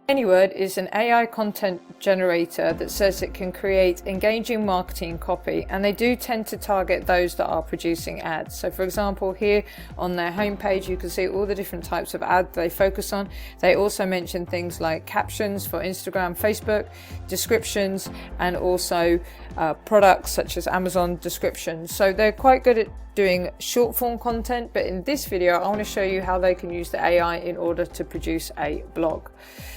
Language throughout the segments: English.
Anyword is an AI content generator that says it can create engaging marketing copy, and they do tend to target those that are producing ads. So for example, here on their homepage you can see all the different types of ads they focus on. They also mention things like captions for Instagram, Facebook, descriptions, and also products such as Amazon descriptions. So they're quite good at doing short form content, but in this video I want to show you how they can use the AI in order to produce a blog.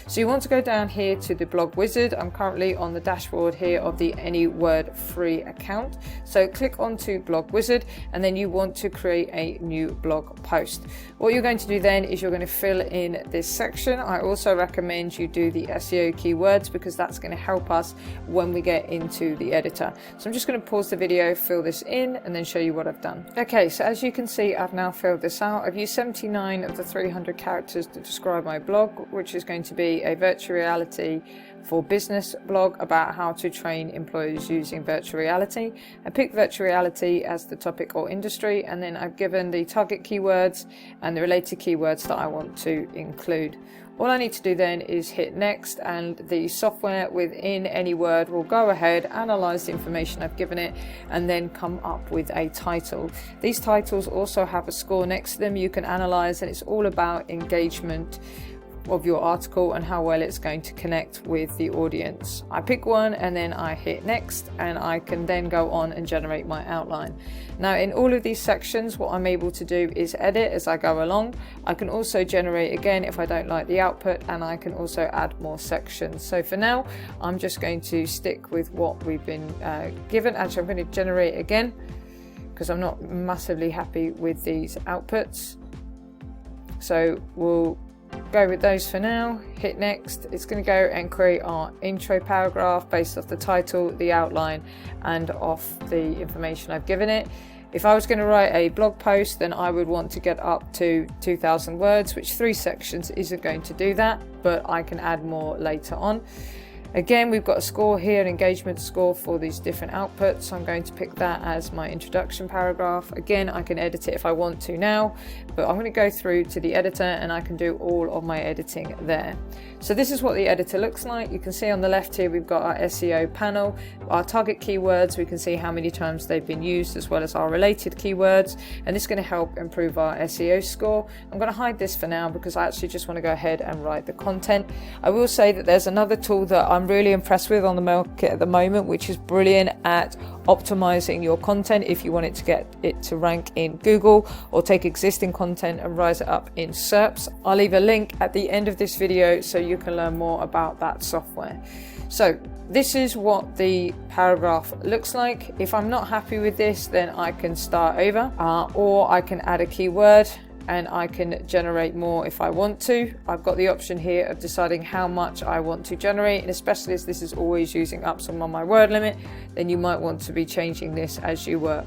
So you want to go down here to the blog wizard. I'm currently on the dashboard here of the Anyword free account. So click onto blog wizard and then you want to create a new blog post. What you're going to do then is you're going to fill in this section. I also recommend you do the SEO keywords because that's going to help us when we get into the editor. So I'm just going to pause the video, fill this in, and then show you what I've done. Okay, so as you can see, I've now filled this out. I've used 79 of the 300 characters to describe my blog, which is going to be a virtual reality for business blog about how to train employees using virtual reality. I picked virtual reality as the topic or industry, and then I've given the target keywords and the related keywords that I want to include. All I need to do then is hit next, and the software within Anyword will go ahead, analyze the information I've given it, and then come up with a title. These titles also have a score next to them you can analyze, and it's all about engagement of your article and how well it's going to connect with the audience. I pick one and then I hit next, and I can then go on and generate my outline. Now in all of these sections, what I'm able to do is edit as I go along. I can also generate again if I don't like the output, and I can also add more sections. So for now I'm just going to stick with what we've been given. Actually, I'm going to generate again because I'm not massively happy with these outputs, so we'll go with those for now. Hit next. It's going to go and create our intro paragraph based off the title, the outline, and off the information I've given it. If I was going to write a blog post, then I would want to get up to 2,000 words, which 3 sections isn't going to do that, but I can add more later on. Again, we've got a score here, an engagement score for these different outputs. So I'm going to pick that as my introduction paragraph. Again, I can edit it if I want to now, but I'm going to go through to the editor and I can do all of my editing there. So this is what the editor looks like. You can see on the left here, we've got our SEO panel, our target keywords. We can see how many times they've been used, as well as our related keywords. And this is going to help improve our SEO score. I'm going to hide this for now because I actually just want to go ahead and write the content. I will say that there's another tool that I'm really impressed with on the market at the moment, which is brilliant at optimizing your content if you want it to get it to rank in Google or take existing content and rise it up in SERPs. I'll leave a link at the end of this video so you can learn more about that software. So this is what the paragraph looks like. If I'm not happy with this, then I can start over, or I can add a keyword and I can generate more if I want to. I've got the option here of deciding how much I want to generate, and especially as this is always using up some of my word limit, then you might want to be changing this as you work.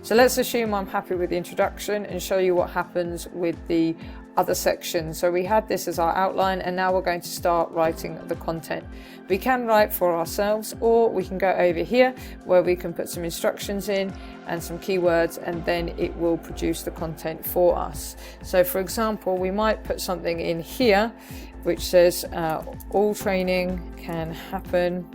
So let's assume I'm happy with the introduction and show you what happens with the other section. So we had this as our outline, and now we're going to start writing the content. We can write for ourselves, or we can go over here where we can put some instructions in and some keywords, and then it will produce the content for us. So for example, we might put something in here which says all training can happen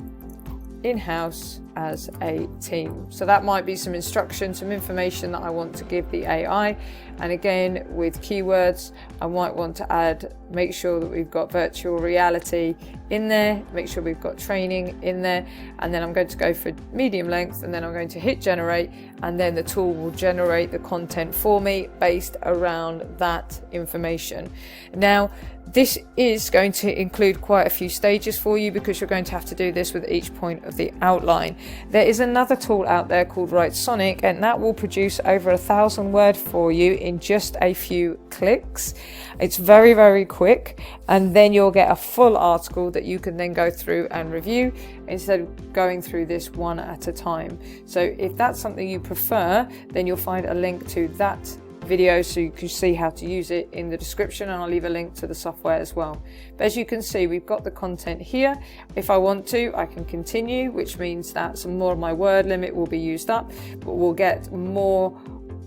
in-house as a team. So that might be some instruction, some information that I want to give the AI. And again, with keywords, I might want to add, make sure that we've got virtual reality in there, make sure we've got training in there, and then I'm going to go for medium length, and then I'm going to hit generate, and then the tool will generate the content for me based around that information. Now, this is going to include quite a few stages for you because you're going to have to do this with each point of the outline. There is another tool out there called Writesonic, and that will produce over 1,000 words for you in just a few clicks. It's very, very quick, and then you'll get a full article that you can then go through and review instead of going through this one at a time. So if that's something you prefer, then you'll find a link to that video so you can see how to use it in the description, and I'll leave a link to the software as well. But as you can see, we've got the content here. If I want to, I can continue, which means that some more of my word limit will be used up, but we'll get more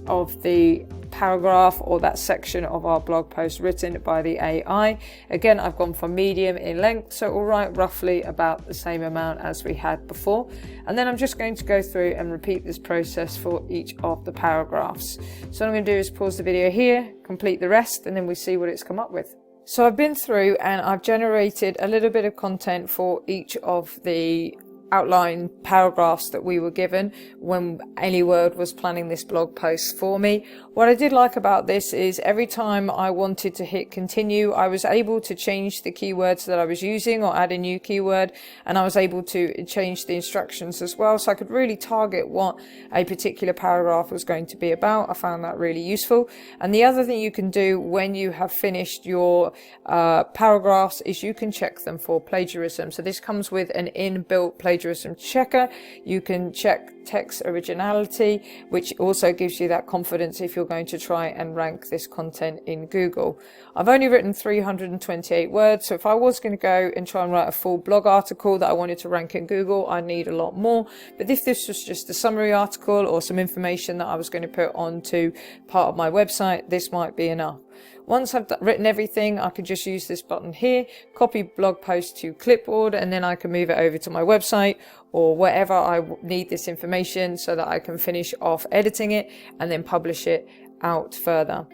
of the paragraph or that section of our blog post written by the AI. Again, I've gone for medium in length, so it will write roughly about the same amount as we had before. And then I'm just going to go through and repeat this process for each of the paragraphs. So what I'm going to do is pause the video here, complete the rest, and then we see what it's come up with. So I've been through and I've generated a little bit of content for each of the outline paragraphs that we were given when Anyword was planning this blog post for me. What I did like about this is every time I wanted to hit continue, I was able to change the keywords that I was using or add a new keyword, and I was able to change the instructions as well, so I could really target what a particular paragraph was going to be about. I found that really useful. And the other thing you can do when you have finished your paragraphs is you can check them for plagiarism. So this comes with an inbuilt plagiarism checker. You can check text originality, which also gives you that confidence if you're going to try and rank this content in Google. I've only written 328 words, so if I was going to go and try and write a full blog article that I wanted to rank in Google, I'd need a lot more. But if this was just a summary article or some information that I was going to put onto part of my website, this might be enough. Once I've written everything, I can just use this button here, copy blog post to clipboard, and then I can move it over to my website or wherever I need this information so that I can finish off editing it and then publish it out further.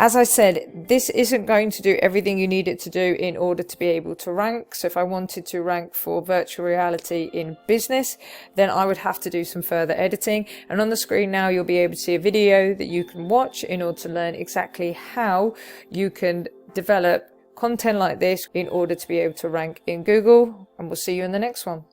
As I said, this isn't going to do everything you need it to do in order to be able to rank. So if I wanted to rank for virtual reality in business, then I would have to do some further editing. And on the screen now, you'll be able to see a video that you can watch in order to learn exactly how you can develop content like this in order to be able to rank in Google. And we'll see you in the next one.